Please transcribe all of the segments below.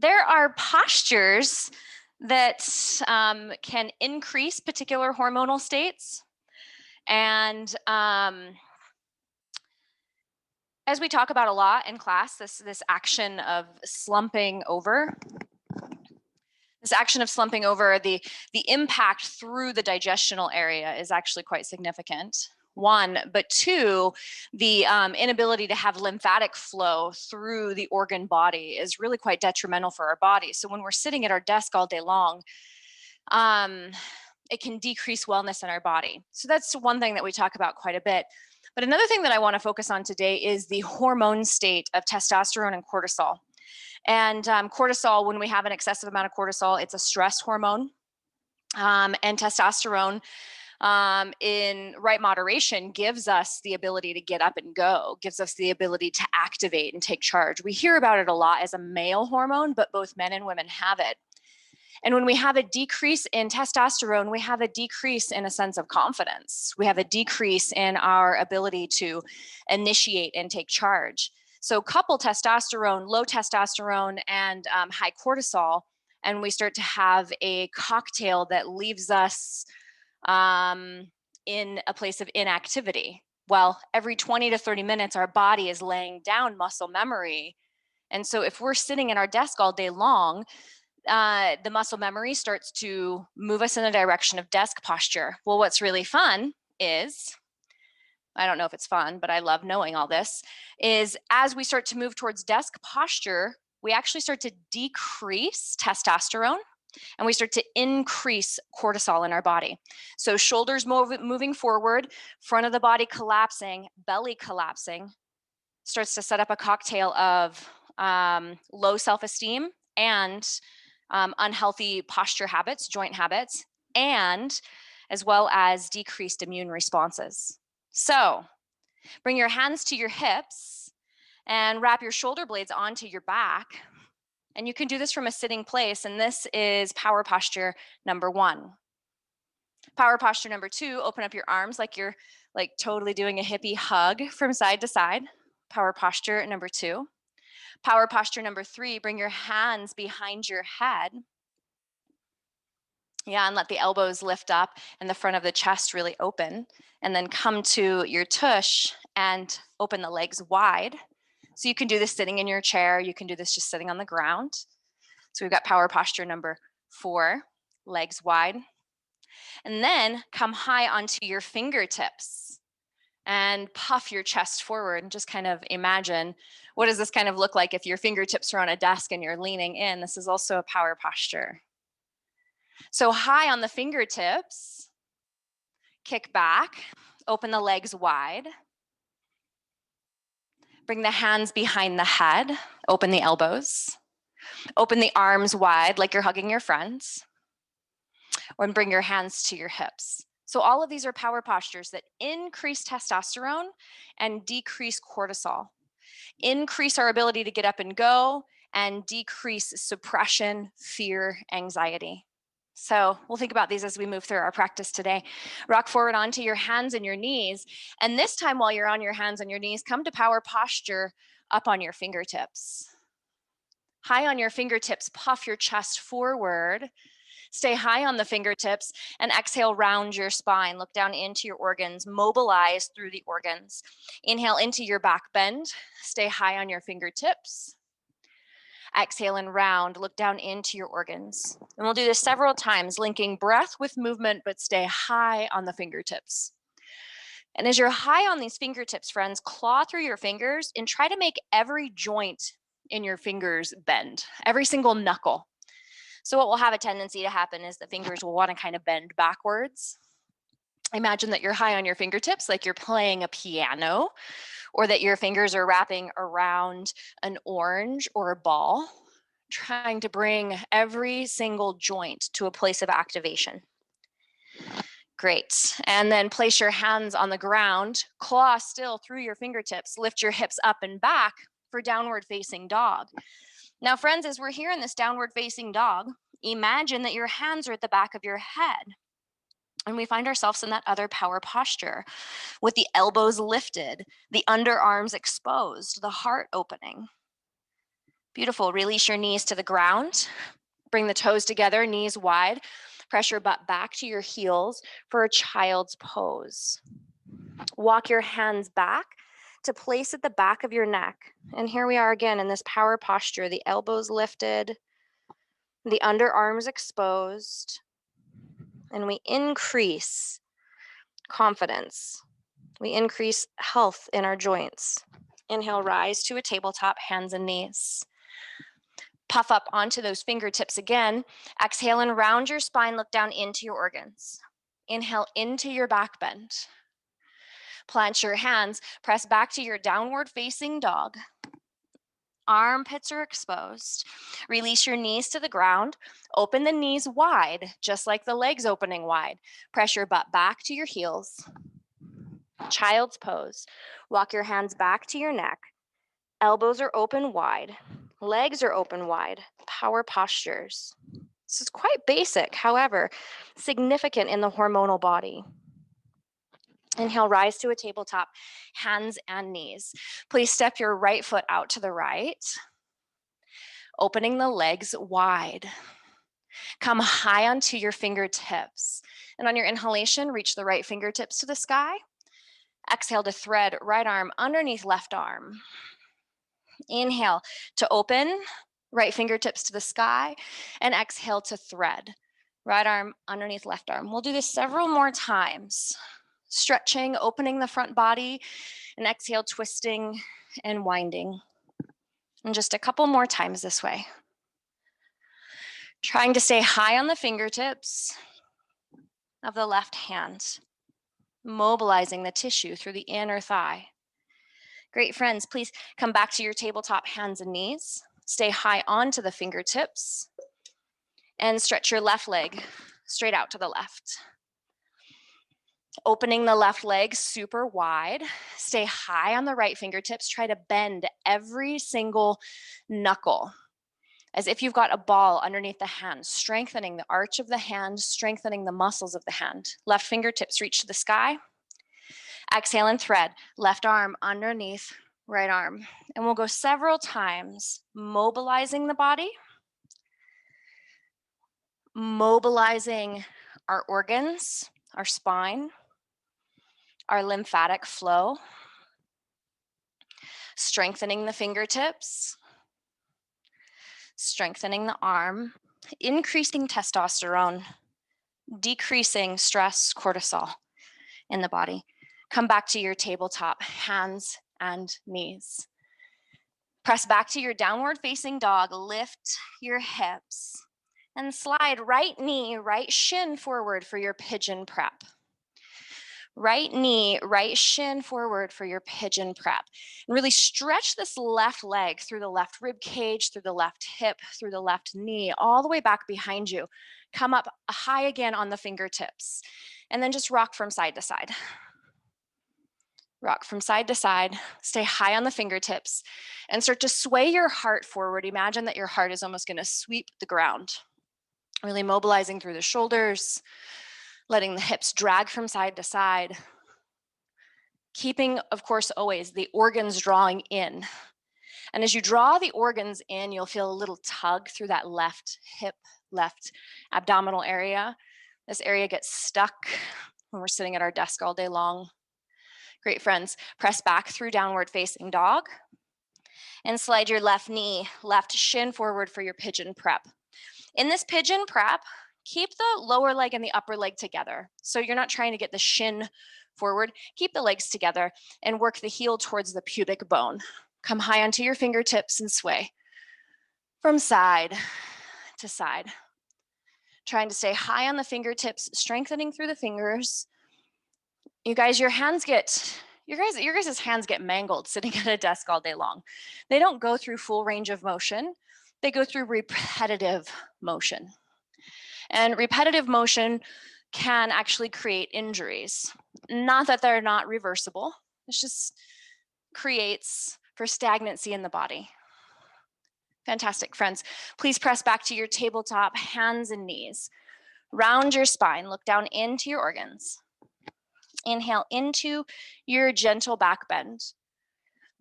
there are postures that can increase particular hormonal states. And as we talk about a lot in class, this action of slumping over, the impact through the digestional area is actually quite significant. One, but two, the inability to have lymphatic flow through the organ body is really quite detrimental for our body. So when we're sitting at our desk all day long, it can decrease wellness in our body. So that's one thing that we talk about quite a bit. But another thing that I want to focus on today is the hormone state of testosterone and cortisol. And cortisol, when we have an excessive amount of cortisol, it's a stress hormone. And testosterone, in right moderation, gives us the ability to get up and go, gives us the ability to activate and take charge. We hear about it a lot as a male hormone, but both men and women have it. And when we have a decrease in testosterone, we have a decrease in a sense of confidence. We have a decrease in our ability to initiate and take charge. So couple testosterone, low testosterone, and high cortisol, and we start to have a cocktail that leaves us in a place of inactivity. Well, every 20 to 30 minutes, our body is laying down muscle memory. And so if we're sitting at our desk all day long, the muscle memory starts to move us in the direction of desk posture. Well, what's really fun is, I don't know if it's fun, but I love knowing all this, is as we start to move towards desk posture, we actually start to decrease testosterone and we start to increase cortisol in our body. So shoulders moving forward, front of the body collapsing, belly collapsing, starts to set up a cocktail of low self-esteem and unhealthy posture habits, joint habits, and as well as decreased immune responses. So bring your hands to your hips and wrap your shoulder blades onto your back. And you can do this from a sitting place. And this is power posture number 1. Power posture number 2, open up your arms like you're like totally doing a hippie hug from side to side. Power posture number 2. Power posture number 3, bring your hands behind your head. Yeah, and let the elbows lift up and the front of the chest really open. And then come to your tush and open the legs wide. So you can do this sitting in your chair. You can do this just sitting on the ground. So we've got power posture number 4, legs wide. And then come high onto your fingertips and puff your chest forward and just kind of imagine, what does this kind of look like if your fingertips are on a desk and you're leaning in? This is also a power posture. So high on the fingertips, kick back, open the legs wide. Bring the hands behind the head, open the elbows. Open the arms wide like you're hugging your friends. And bring your hands to your hips. So all of these are power postures that increase testosterone and decrease cortisol, increase our ability to get up and go, and decrease suppression, fear, anxiety. So we'll think about these as we move through our practice today. Rock forward onto your hands and your knees. And this time while you're on your hands and your knees, come to power posture up on your fingertips. High on your fingertips, puff your chest forward. Stay high on the fingertips and exhale, round your spine. Look down into your organs, mobilize through the organs. Inhale into your back bend. Stay high on your fingertips. Exhale and round, look down into your organs. And we'll do this several times, linking breath with movement, but stay high on the fingertips. And as you're high on these fingertips, friends, claw through your fingers and try to make every joint in your fingers bend, every single knuckle. So what will have a tendency to happen is the fingers will want to kind of bend backwards. Imagine that you're high on your fingertips, like you're playing a piano, or that your fingers are wrapping around an orange or a ball, trying to bring every single joint to a place of activation. Great. And then place your hands on the ground, claw still through your fingertips, lift your hips up and back for downward facing dog. Now, friends, as we're here in this downward facing dog, imagine that your hands are at the back of your head. And we find ourselves in that other power posture with the elbows lifted, the underarms exposed, the heart opening. Beautiful. Release your knees to the ground. Bring the toes together, knees wide. Press your butt back to your heels for a child's pose. Walk your hands back to place at the back of your neck. And here we are again in this power posture, the elbows lifted, the underarms exposed, and we increase confidence. We increase health in our joints. Inhale, rise to a tabletop, hands and knees. Puff up onto those fingertips again. Exhale and round your spine, look down into your organs. Inhale into your back bend. Plant your hands, press back to your downward facing dog. Armpits are exposed. Release your knees to the ground. Open the knees wide, just like the legs opening wide. Press your butt back to your heels. Child's pose. Walk your hands back to your neck. Elbows are open wide. Legs are open wide. Power postures. This is quite basic, however, significant in the hormonal body. Inhale, rise to a tabletop, hands and knees. Please step your right foot out to the right, opening the legs wide. Come high onto your fingertips. And on your inhalation, reach the right fingertips to the sky. Exhale to thread right arm underneath left arm. Inhale to open, right fingertips to the sky, and exhale to thread. Right arm underneath left arm. We'll do this several more times. Stretching, opening the front body, and exhale, twisting and winding. And just a couple more times this way. Trying to stay high on the fingertips of the left hand, mobilizing the tissue through the inner thigh. Great, friends, please come back to your tabletop, hands and knees. Stay high onto the fingertips and stretch your left leg straight out to the left. Opening the left leg super wide. Stay high on the right fingertips. Try to bend every single knuckle as if you've got a ball underneath the hand, strengthening the arch of the hand, strengthening the muscles of the hand. Left fingertips reach to the sky. Exhale and thread. Left arm underneath right arm. And we'll go several times, mobilizing the body, mobilizing our organs, our spine, our lymphatic flow, strengthening the fingertips, strengthening the arm, increasing testosterone, decreasing stress, cortisol in the body. Come back to your tabletop, hands and knees. Press back to your downward facing dog, lift your hips, and slide right knee, right shin forward for your pigeon prep. Right knee, right shin forward for your pigeon prep. And really stretch this left leg through the left rib cage, through the left hip, through the left knee, all the way back behind you. Come up high again on the fingertips. And then just rock from side to side. Rock from side to side. Stay high on the fingertips. And start to sway your heart forward. Imagine that your heart is almost going to sweep the ground. Really mobilizing through the shoulders, letting the hips drag from side to side. Keeping, of course, always the organs drawing in. And as you draw the organs in, you'll feel a little tug through that left hip, left abdominal area. This area gets stuck when we're sitting at our desk all day long. Great, friends. Press back through downward facing dog. And slide your left knee, left shin forward for your pigeon prep. In this pigeon prep, keep the lower leg and the upper leg together. So you're not trying to get the shin forward. Keep the legs together and work the heel towards the pubic bone. Come high onto your fingertips and sway from side to side. Trying to stay high on the fingertips, strengthening through the fingers. You guys, your guys' hands get mangled sitting at a desk all day long. They don't go through full range of motion. They go through repetitive motion. And repetitive motion can actually create injuries. Not that they're not reversible. It just creates for stagnancy in the body. Fantastic, friends. Please press back to your tabletop, hands and knees. Round your spine, look down into your organs. Inhale into your gentle back bend.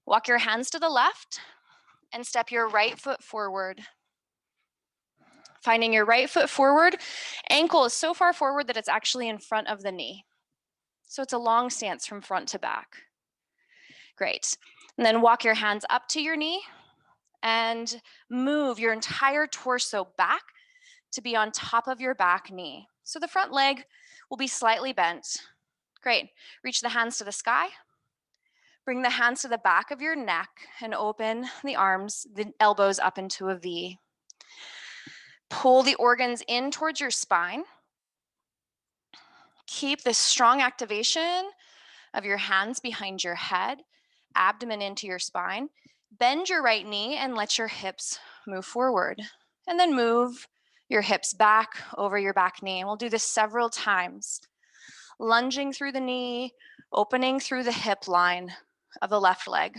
Walk your hands to the left. and step your right foot forward. Finding your right foot forward, ankle is so far forward that it's actually in front of the knee. So it's a long stance from front to back. Great. And then walk your hands up to your knee and move your entire torso back to be on top of your back knee. So the front leg will be slightly bent. Great. Reach the hands to the sky. Bring the hands to the back of your neck and open the arms, the elbows up into a V. Pull the organs in towards your spine. Keep this strong activation of your hands behind your head, abdomen into your spine. Bend your right knee and let your hips move forward. And then move your hips back over your back knee. And we'll do this several times. Lunging through the knee, opening through the hip line of the left leg.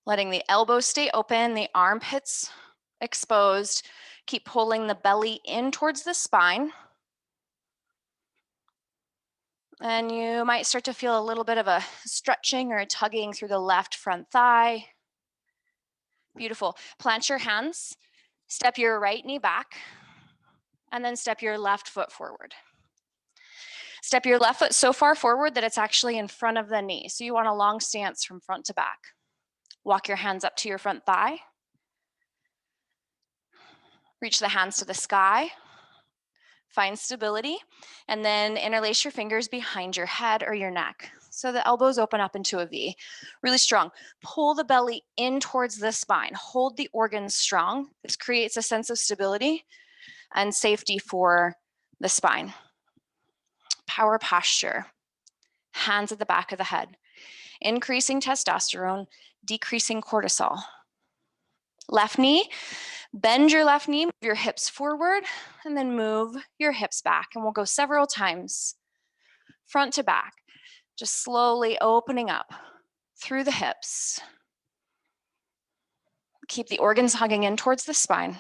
Letting the elbows stay open, the armpits exposed. Keep pulling the belly in towards the spine. And you might start to feel a little bit of a stretching or a tugging through the left front thigh. Beautiful. Plant your hands, step your right knee back, and then step your left foot forward. Step your left foot so far forward that it's actually in front of the knee. So you want a long stance from front to back. Walk your hands up to your front thigh. Reach the hands to the sky. Find stability, and then interlace your fingers behind your head or your neck. So the elbows open up into a V. Really strong. Pull the belly in towards the spine. Hold the organs strong. This creates a sense of stability and safety for the spine. Power posture. Hands at the back of the head. Increasing testosterone, decreasing cortisol. Left knee. Bend your left knee, move your hips forward, and then move your hips back. And we'll go several times, front to back, just slowly opening up through the hips. Keep the organs hugging in towards the spine.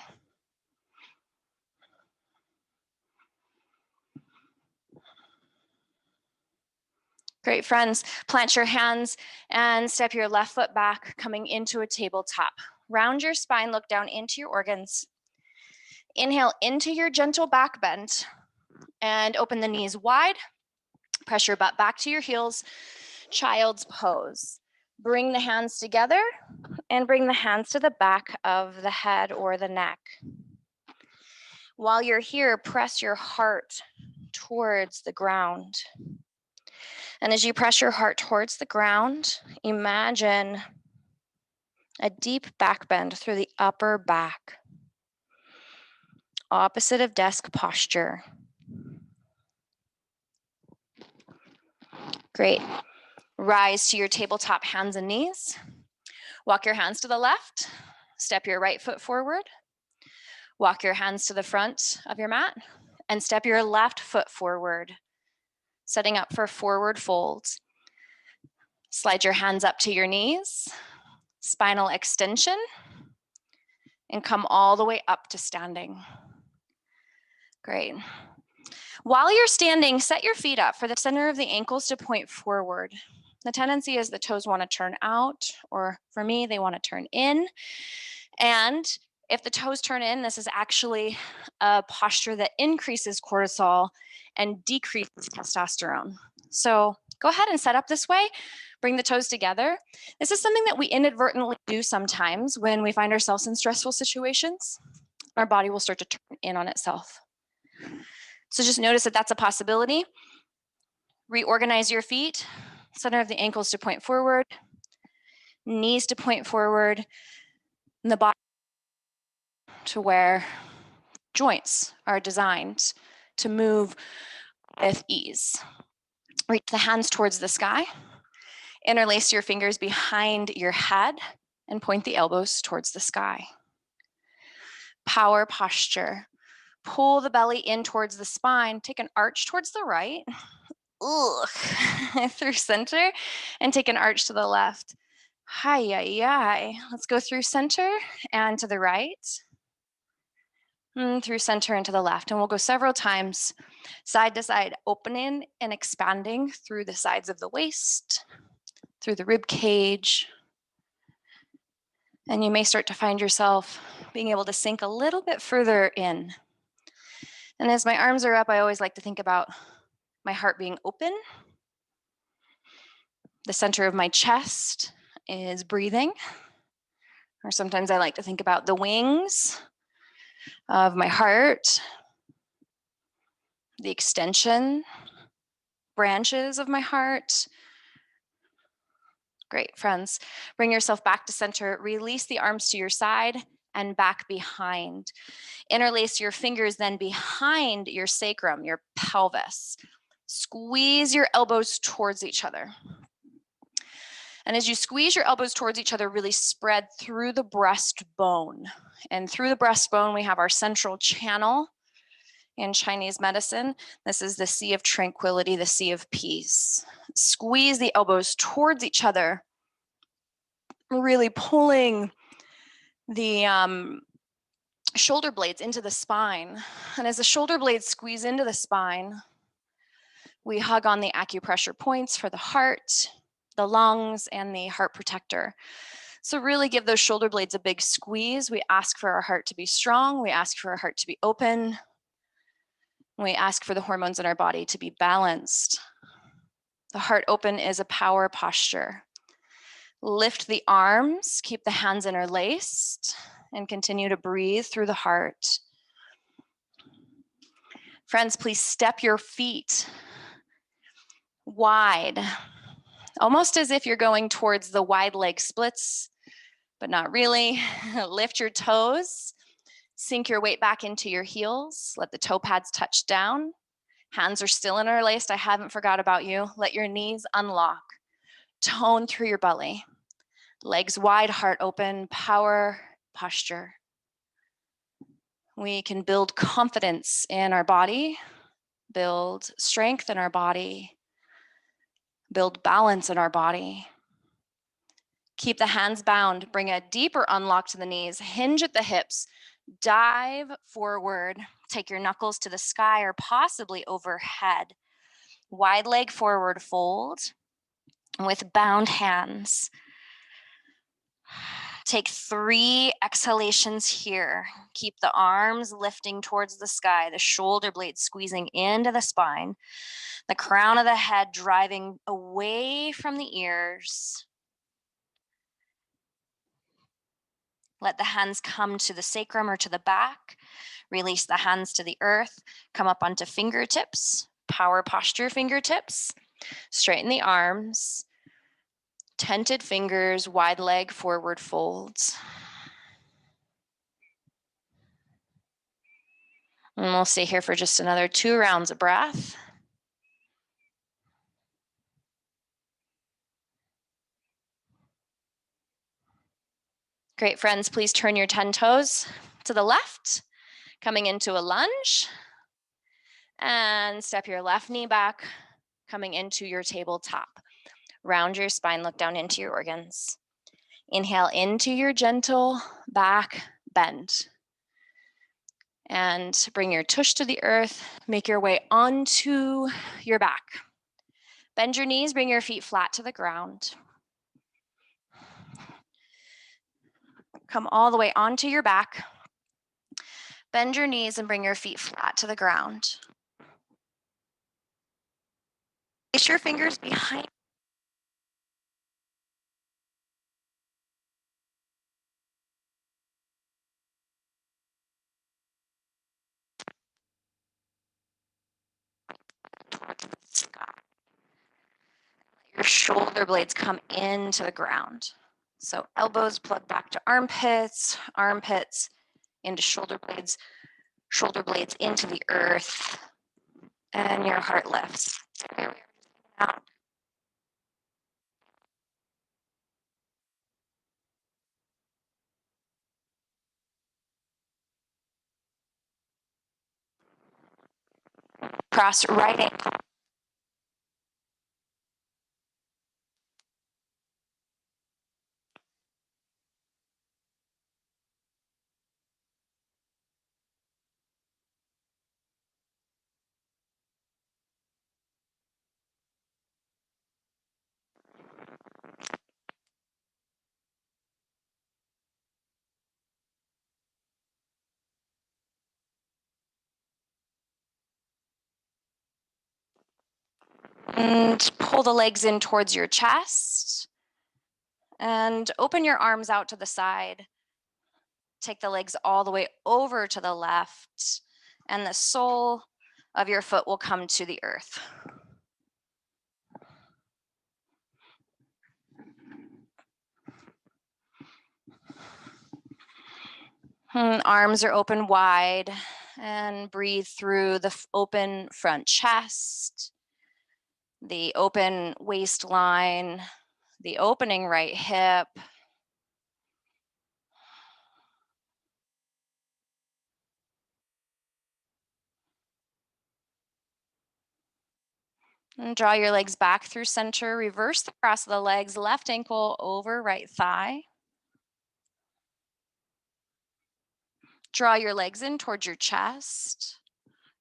Great, friends. Plant your hands and step your left foot back, coming into a tabletop. Round your spine, look down into your organs. Inhale into your gentle back bend and open the knees wide. Press your butt back to your heels. Child's pose. Bring the hands together and bring the hands to the back of the head or the neck. While you're here, press your heart towards the ground. And as you press your heart towards the ground, imagine a deep back bend through the upper back. Opposite of desk posture. Great. Rise to your tabletop hands and knees. Walk your hands to the left. Step your right foot forward. Walk your hands to the front of your mat and step your left foot forward, setting up for forward folds. Slide your hands up to your knees, spinal extension, and come all the way up to standing. Great. While you're standing, set your feet up for the center of the ankles to point forward. The tendency is the toes want to turn out, or for me, they want to turn in. And if the toes turn in, this is actually a posture that increases cortisol and decreases testosterone. So go ahead and set up this way. Bring the toes together. This is something that we inadvertently do sometimes when we find ourselves in stressful situations. Our body will start to turn in on itself. So just notice that that's a possibility. Reorganize your feet. Center of the ankles to point forward. Knees to point forward. And the body to where joints are designed to move with ease. Reach the hands towards the sky. Interlace your fingers behind your head and point the elbows towards the sky. Power posture. Pull the belly in towards the spine. Take an arch towards the right. Through center and take an arch to the left. Hi. Let's go through center and to the right. Through center and to the left. And we'll go several times, side to side, opening and expanding through the sides of the waist, through the rib cage. And you may start to find yourself being able to sink a little bit further in. And as my arms are up, I always like to think about my heart being open. The center of my chest is breathing. Or sometimes I like to think about the wings of my heart, the extension branches of my heart. Great, friends. Bring yourself back to center. Release the arms to your side and back behind. Interlace your fingers then behind your sacrum, your pelvis. Squeeze your elbows towards each other. And as you squeeze your elbows towards each other, really spread through the breastbone. And through the breastbone, we have our central channel in Chinese medicine. This is the sea of tranquility, the sea of peace. Squeeze the elbows towards each other, really pulling the shoulder blades into the spine. And as the shoulder blades squeeze into the spine, we hug on the acupressure points for the heart, the lungs, and the heart protector. So really give those shoulder blades a big squeeze. We ask for our heart to be strong. We ask for our heart to be open. We ask for the hormones in our body to be balanced. The heart open is a power posture. Lift the arms, keep the hands interlaced, and continue to breathe through the heart. Friends, please step your feet wide, almost as if you're going towards the wide leg splits, but not really. Lift your toes, sink your weight back into your heels, let the toe pads touch down. Hands are still interlaced. I haven't forgot about you. Let your knees unlock. Tone through your belly. Legs wide, heart open, power posture. We can build confidence in our body, build strength in our body, build balance in our body. Keep the hands bound, bring a deeper unlock to the knees, hinge at the hips, dive forward, take your knuckles to the sky or possibly overhead. Wide leg forward fold with bound hands. Take 3 exhalations here. Keep the arms lifting towards the sky, the shoulder blades squeezing into the spine, the crown of the head driving away from the ears. Let the hands come to the sacrum or to the back. Release the hands to the earth. Come up onto fingertips, power posture fingertips. Straighten the arms. Tented fingers, wide leg forward folds. And we'll stay here for just another 2 rounds of breath. Great, friends, please turn your 10 toes to the left, coming into a lunge. And step your left knee back, coming into your tabletop. Round your spine, look down into your organs. Inhale into your gentle back bend. And bring your tush to the earth, make your way onto your back. Bend your knees, bring your feet flat to the ground. Come all the way onto your back. Bend your knees and bring your feet flat to the ground. Place your fingers behind. Towards the sky. Let your shoulder blades come into the ground. So elbows plug back to armpits, armpits into shoulder blades into the earth, and your heart lifts. So here we are. Out. Cross right ankle. And pull the legs in towards your chest. And open your arms out to the side. Take the legs all the way over to the left. And the sole of your foot will come to the earth. Arms are open wide, and breathe through the open front chest, the open waistline, the opening right hip. And draw your legs back through center. Reverse the cross of the legs, left ankle over right thigh. Draw your legs in towards your chest.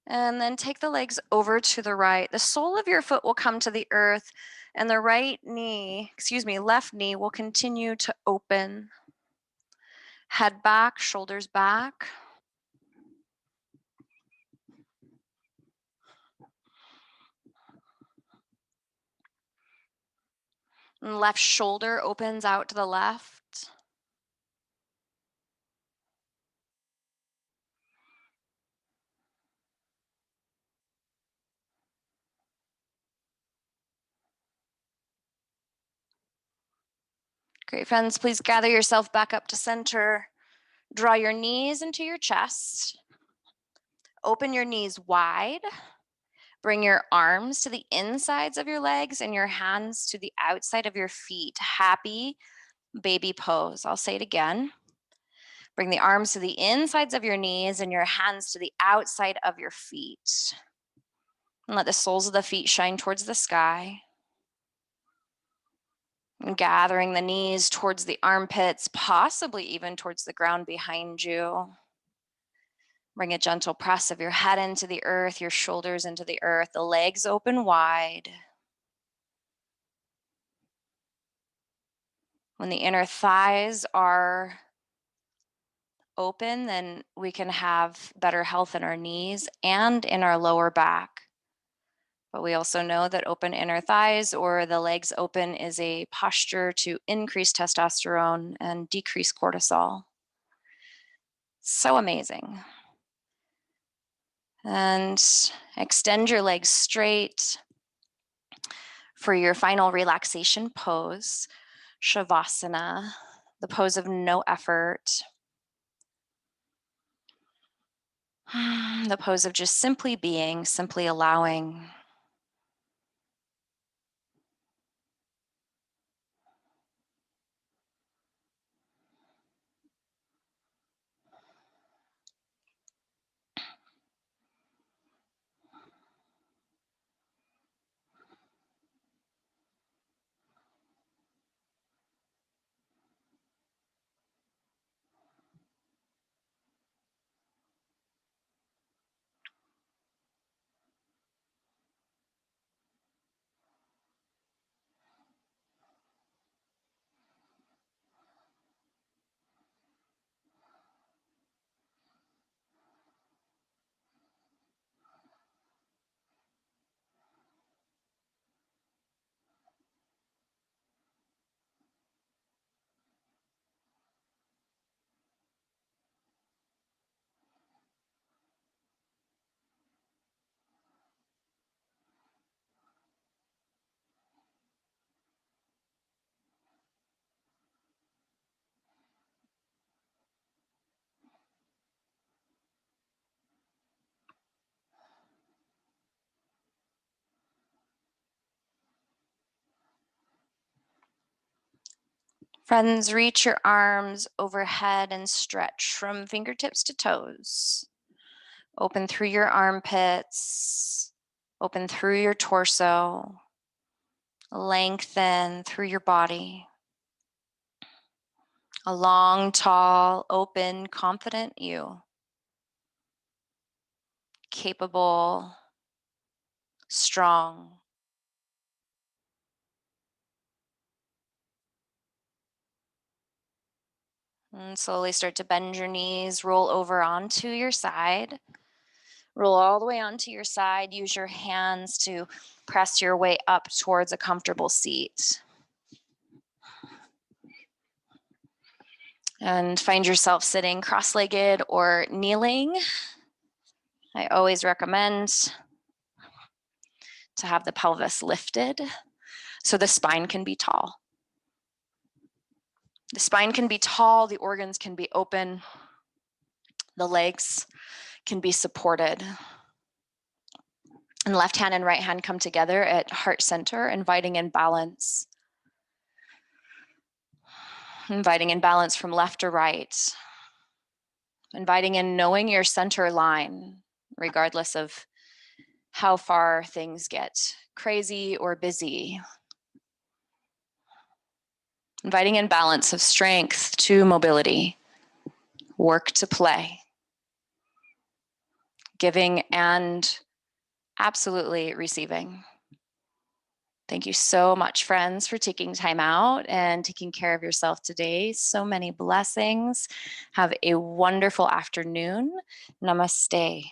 And then take the legs over to the right. The sole of your foot will come to the earth, and the left knee will continue to open. Head back, shoulders back. And left shoulder opens out to the left. Great, friends, please gather yourself back up to center. Draw your knees into your chest. Open your knees wide. Bring your arms to the insides of your legs and your hands to the outside of your feet. Happy baby pose. I'll say it again. Bring the arms to the insides of your knees and your hands to the outside of your feet. And let the soles of the feet shine towards the sky. And gathering the knees towards the armpits, possibly even towards the ground behind you. Bring a gentle press of your head into the earth, your shoulders into the earth, the legs open wide. When the inner thighs are open, then we can have better health in our knees and in our lower back. But we also know that open inner thighs or the legs open is a posture to increase testosterone and decrease cortisol. So amazing. And extend your legs straight for your final relaxation pose, Shavasana, the pose of no effort. The pose of just simply being, simply allowing. Friends, reach your arms overhead and stretch from fingertips to toes. Open through your armpits, open through your torso, lengthen through your body. A long, tall, open, confident you. Capable, strong. And slowly start to bend your knees, roll over onto your side. Roll all the way onto your side. Use your hands to press your way up towards a comfortable seat. And find yourself sitting cross-legged or kneeling. I always recommend to have the pelvis lifted so the spine can be tall. The spine can be tall, the organs can be open, the legs can be supported. And left hand and right hand come together at heart center, inviting in balance. Inviting in balance from left to right. Inviting in knowing your center line, regardless of how far things get crazy or busy. Inviting in balance of strength to mobility, work to play, giving and absolutely receiving. Thank you so much, friends, for taking time out and taking care of yourself today. So many blessings. Have a wonderful afternoon. Namaste.